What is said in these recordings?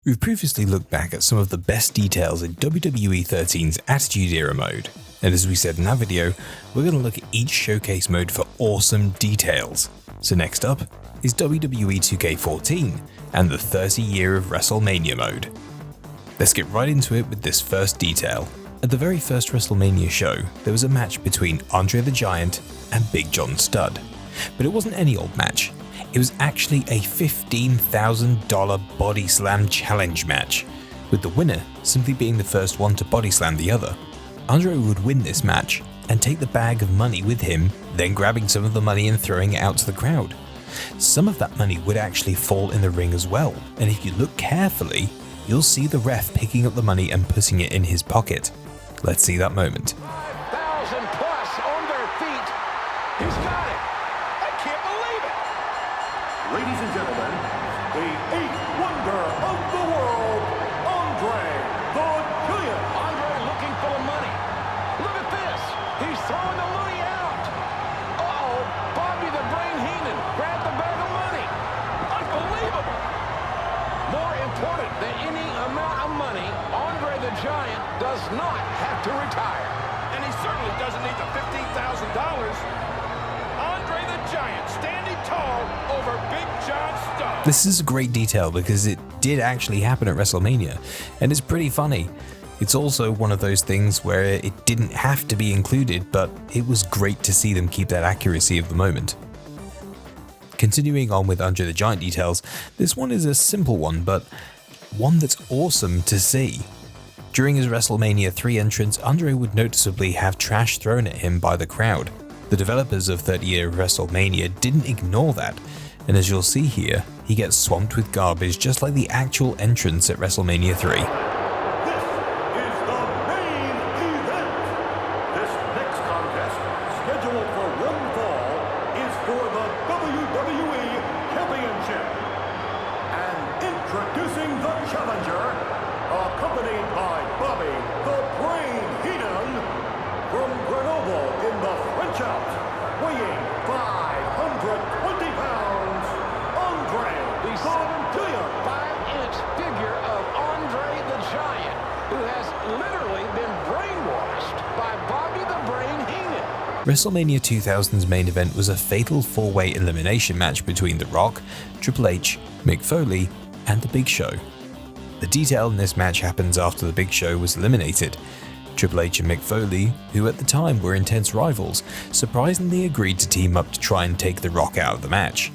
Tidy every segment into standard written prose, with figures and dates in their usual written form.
We've previously looked back at some of the best details in WWE 13's Attitude Era mode, and as we said in that video, we're going to look at each showcase mode for awesome details. So next up is WWE 2K14 and the 30 Year of WrestleMania mode. Let's get right into it with this first detail. At the very first WrestleMania show, there was a match between Andre the Giant and Big John Studd, but it wasn't any old match. It was actually a $15,000 body slam challenge match, with the winner simply being the first one to body slam the other. Andre would win this match and take the bag of money with him, then grabbing some of the money and throwing it out to the crowd. Some of that money would actually fall in the ring as well, and if you look carefully, you'll see the ref picking up the money and putting it in his pocket. Let's see that moment. 5,000 plus on their feet. He's got it. I can't believe it. Ladies and gentlemen, the eighth wonder of the world, Andre the Giant. Andre looking for the money. Look at this. He's throwing the money out. Uh-oh. Bobby the Brain Heenan grabbed the bag of money. Unbelievable. More important than any amount of money, Andre the Giant does not have to retire. And he certainly doesn't need the $15,000. Andre the Giant standing tall over Big John Studd. This is a great detail because it did actually happen at WrestleMania, and it's pretty funny. It's also one of those things where it didn't have to be included, but it was great to see them keep that accuracy of the moment. Continuing on with Andre the Giant details, this one is a simple one, but one that's awesome to see. During his WrestleMania 3 entrance, Andre would noticeably have trash thrown at him by the crowd. The developers of 30 Year of WrestleMania didn't ignore that, and as you'll see here, he gets swamped with garbage just like the actual entrance at WrestleMania 3. This is the main event. This next contest, scheduled for one fall, is for the WWE Championship. And introducing the challenger, accompanied by Bobby the Brain Heenan, from Grenoble in the French Alps, weighing 520 pounds, Andre the Giant. 5-inch figure of Andre the Giant, who has literally been brainwashed by Bobby the Brain Heenan. WrestleMania 2000's main event was a fatal 4-way elimination match between The Rock, Triple H, Mick Foley, and The Big Show. The detail in this match happens after The Big Show was eliminated. Triple H and Mick Foley, who at the time were intense rivals, surprisingly agreed to team up to try and take The Rock out of the match.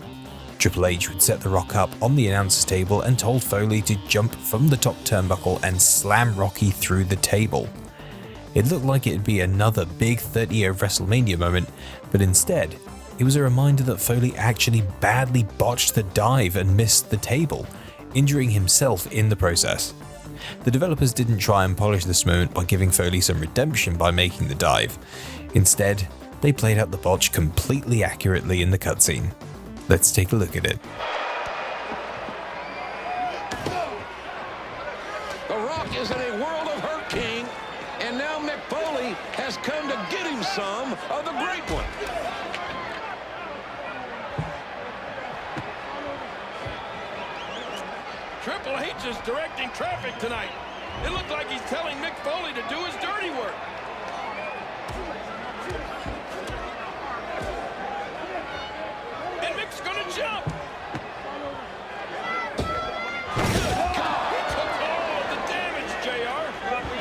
Triple H would set The Rock up on the announcer's table and told Foley to jump from the top turnbuckle and slam Rocky through the table. It looked like it'd be another big 30 Year of WrestleMania moment, but instead, it was a reminder that Foley actually badly botched the dive and missed the table, injuring himself in the process. The developers didn't try and polish this moment by giving Foley some redemption by making the dive. Instead, they played out the botch completely accurately in the cutscene. Let's take a look at it. The Rock is in a world of hurt, King, and now Mick Foley has come to get him some of the great one. Triple H is directing traffic tonight. It looked like he's telling Mick Foley to do his dirty work. And Mick's gonna jump. God, he took all of the damage, JR.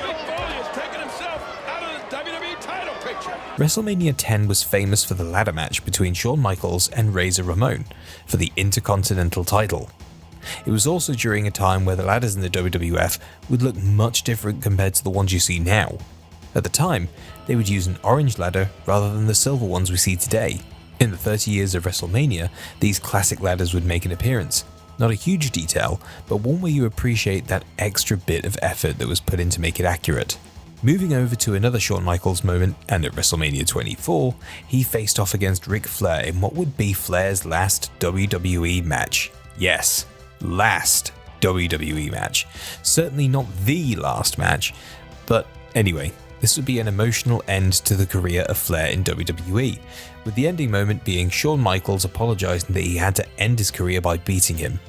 Mick Foley has taken himself out of the WWE title picture. WrestleMania 10 was famous for the ladder match between Shawn Michaels and Razor Ramon for the Intercontinental title. It was also during a time where the ladders in the WWF would look much different compared to the ones you see now. At the time, they would use an orange ladder rather than the silver ones we see today. In the 30 Years of WrestleMania, these classic ladders would make an appearance. Not a huge detail, but one where you appreciate that extra bit of effort that was put in to make it accurate. Moving over to another Shawn Michaels moment, and at WrestleMania 24, he faced off against Ric Flair in what would be Flair's last WWE match. Yes, last WWE match. Certainly not the last match, but anyway, this would be an emotional end to the career of Flair in WWE, with the ending moment being Shawn Michaels apologizing that he had to end his career by beating him.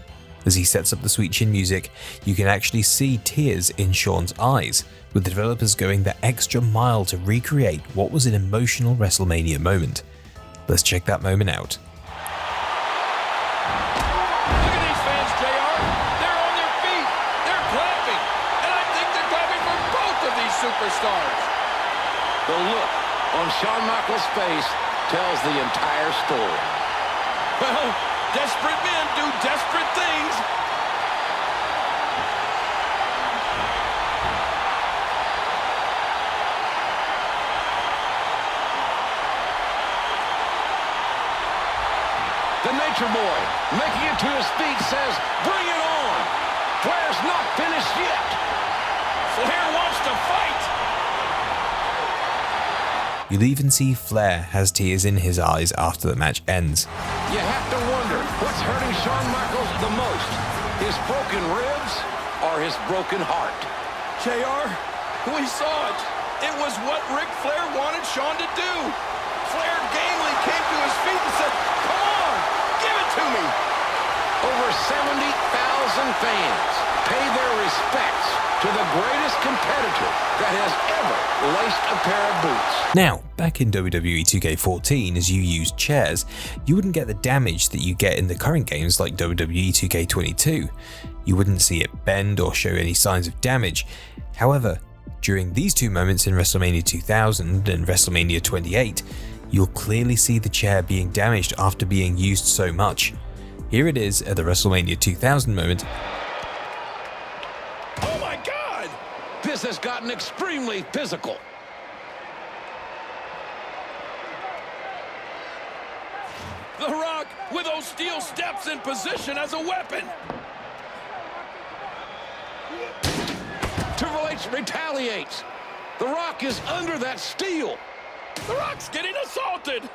As he sets up the sweet chin music, you can actually see tears in Shawn's eyes, with the developers going the extra mile to recreate what was an emotional WrestleMania moment. Let's check that moment out. Look at these fans, JR. They're on their feet. They're clapping. And I think they're clapping for both of these superstars. The look on Shawn Michaels' face tells the entire story. Well, desperate men do desperate things. The Nature Boy, making it to his feet, says, "Bring it on." Flair's not finished yet. Flair wants to fight. You'll even see Flair has tears in his eyes after the match ends. You have to wonder what's hurting Shawn Michaels the most, his broken ribs or his broken heart. JR, we saw it. It was what Ric Flair wanted Shawn to do. Flair gamely came to his feet and said, "Come on, give it to me." Over 70,000 fans pay their respects to the greatest competitor that has ever laced a pair of boots. Now, back in WWE 2K14, as you used chairs, you wouldn't get the damage that you get in the current games like WWE 2K22. You wouldn't see it bend or show any signs of damage. However, during these two moments in WrestleMania 2000 and WrestleMania 28, you'll clearly see the chair being damaged after being used so much. Here it is at the WrestleMania 2000 moment. Oh my God! This has gotten extremely physical. The Rock with those steel steps in position as a weapon. Triple H retaliates. The Rock is under that steel. The Rock's getting assaulted.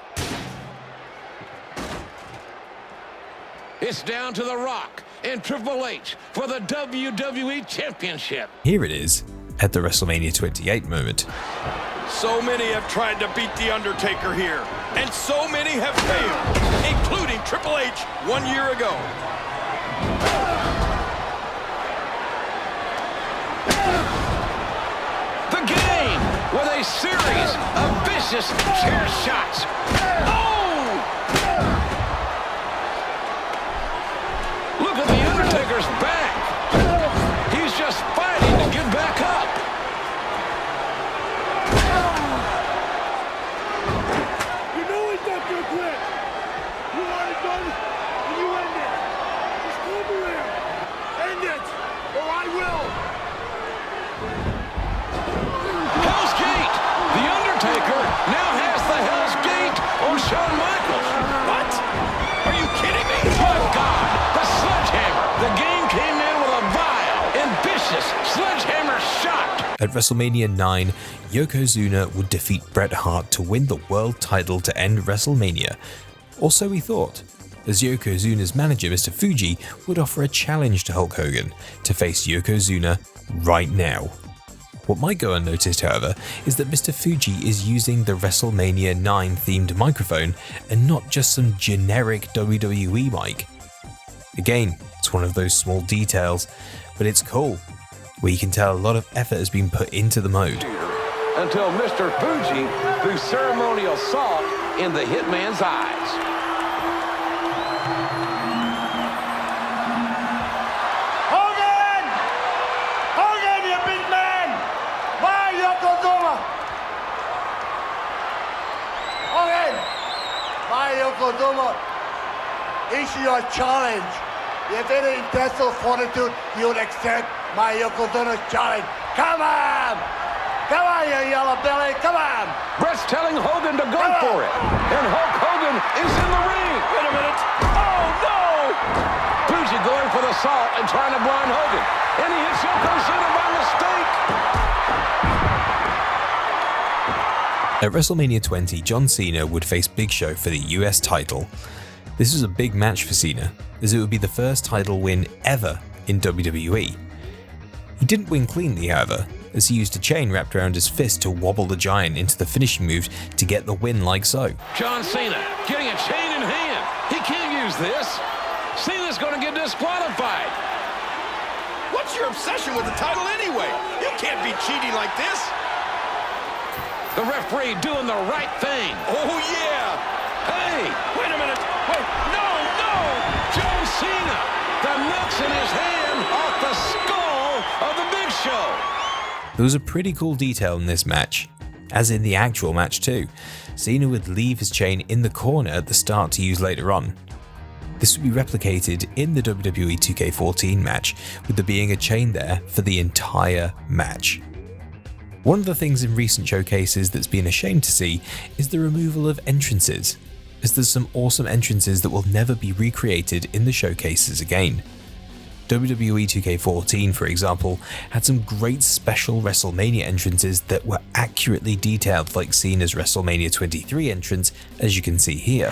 It's down to The Rock and Triple H for the WWE Championship. Here it is at the WrestleMania 28 moment. So many have tried to beat The Undertaker here, and so many have failed, including Triple H 1 year ago. The Game with a series of vicious chair shots. Oh! Look at The Undertaker's back. He's just fighting to get back up. You know it's not your quit. You want it done, and you end it. Just come over here. End it, or I will. Hell's Gate. The Undertaker now has the Hell's Gate on Shawn Michaels. What? Are you kidding me? My God, the sledgehammer. The Game came in with a vile and vicious sledgehammer shot. At WrestleMania 9, Yokozuna would defeat Bret Hart to win the world title to end WrestleMania. Or so we thought, as Yokozuna's manager Mr. Fuji would offer a challenge to Hulk Hogan to face Yokozuna right now. What might go unnoticed, however, is that Mr. Fuji is using the WrestleMania 9 themed microphone and not just some generic WWE mic. Again, it's one of those small details, but it's cool, where you can tell a lot of effort has been put into the mode. Until Mr. Fuji threw ceremonial salt in the Hitman's eyes. Hogan! Hogan, you big man! Why, Yokozuna? Hogan! Why, Yokozuna? It's your challenge. If any intestinal fortitude, you'd accept my Yokozuna's challenge. Come on! Come on, you yellow belly, come on! Brett's telling Hogan to go for it. And Hulk Hogan is in the ring. Wait a minute. Oh, no! Fuji going for the salt and trying to blind Hogan. And he hits Yokozuna by mistake. At WrestleMania 20, John Cena would face Big Show for the US title. This was a big match for Cena, as it would be the first title win ever in WWE. He didn't win cleanly, however, as he used a chain wrapped around his fist to wobble the Giant into the finishing move to get the win like so. John Cena getting a chain in hand. He can't use this. Cena's going to get disqualified. What's your obsession with the title anyway? You can't be cheating like this. The referee doing the right thing. Oh, yeah. Hey, wait a minute. Wait, no. John Cena. The nuts in his hand off the skull of the Big Show. There was a pretty cool detail in this match, as in the actual match too. Cena would leave his chain in the corner at the start to use later on. This would be replicated in the WWE 2K14 match, with there being a chain there for the entire match. One of the things in recent showcases that's been a shame to see is the removal of entrances, as there's some awesome entrances that will never be recreated in the showcases again. WWE 2K14, for example, had some great special WrestleMania entrances that were accurately detailed, like Cena's WrestleMania 23 entrance, as you can see here.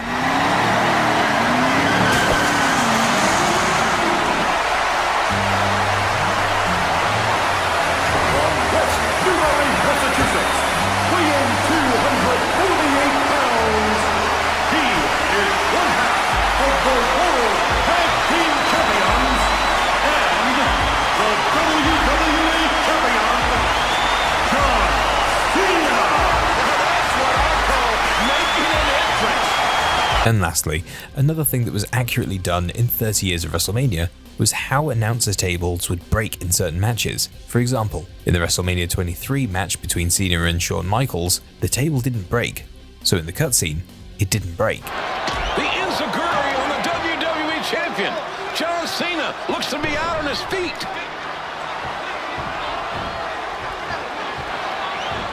And lastly, another thing that was accurately done in 30 Years of WrestleMania was how announcer tables would break in certain matches. For example, in the WrestleMania 23 match between Cena and Shawn Michaels, the table didn't break, so in the cutscene, it didn't break. The insecurity on the WWE Champion. John Cena looks to be out on his feet.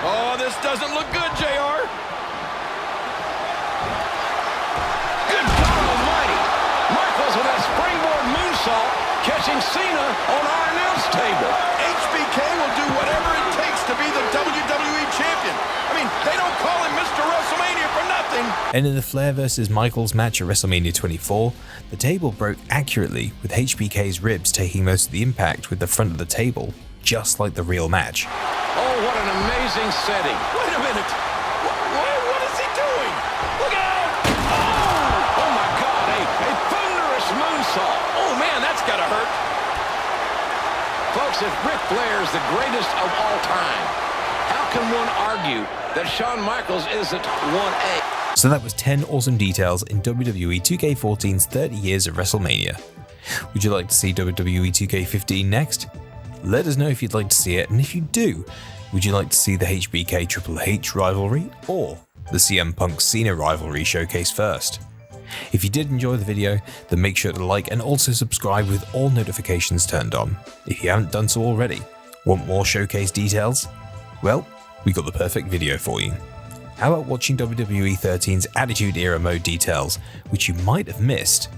Oh, this doesn't look good, JR. With that springboard moonsault, catching Cena on our announce table. HBK will do whatever it takes to be the WWE Champion. I mean, they don't call him Mr. WrestleMania for nothing. And in the Flair vs. Michaels match at WrestleMania 24, the table broke accurately, with HBK's ribs taking most of the impact with the front of the table, just like the real match. Oh, what an amazing setting. Wait a minute. What is he doing? Look out! Oh my God, a thunderous moonsault. Oh, man, that's gotta hurt. Folks, if Ric Flair is the greatest of all time, how can one argue that Shawn Michaels isn't 1A? So that was 10 awesome details in WWE 2K14's 30 Years of WrestleMania. Would you like to see WWE 2K15 next? Let us know if you'd like to see it, and if you do, would you like to see the HBK Triple H rivalry or the CM Punk Cena rivalry showcase first? If you did enjoy the video, then make sure to like and also subscribe with all notifications turned on. If you haven't done so already, want more showcase details? Well, we got the perfect video for you. How about watching WWE 13's Attitude Era mode details, which you might have missed?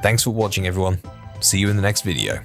Thanks for watching everyone, see you in the next video.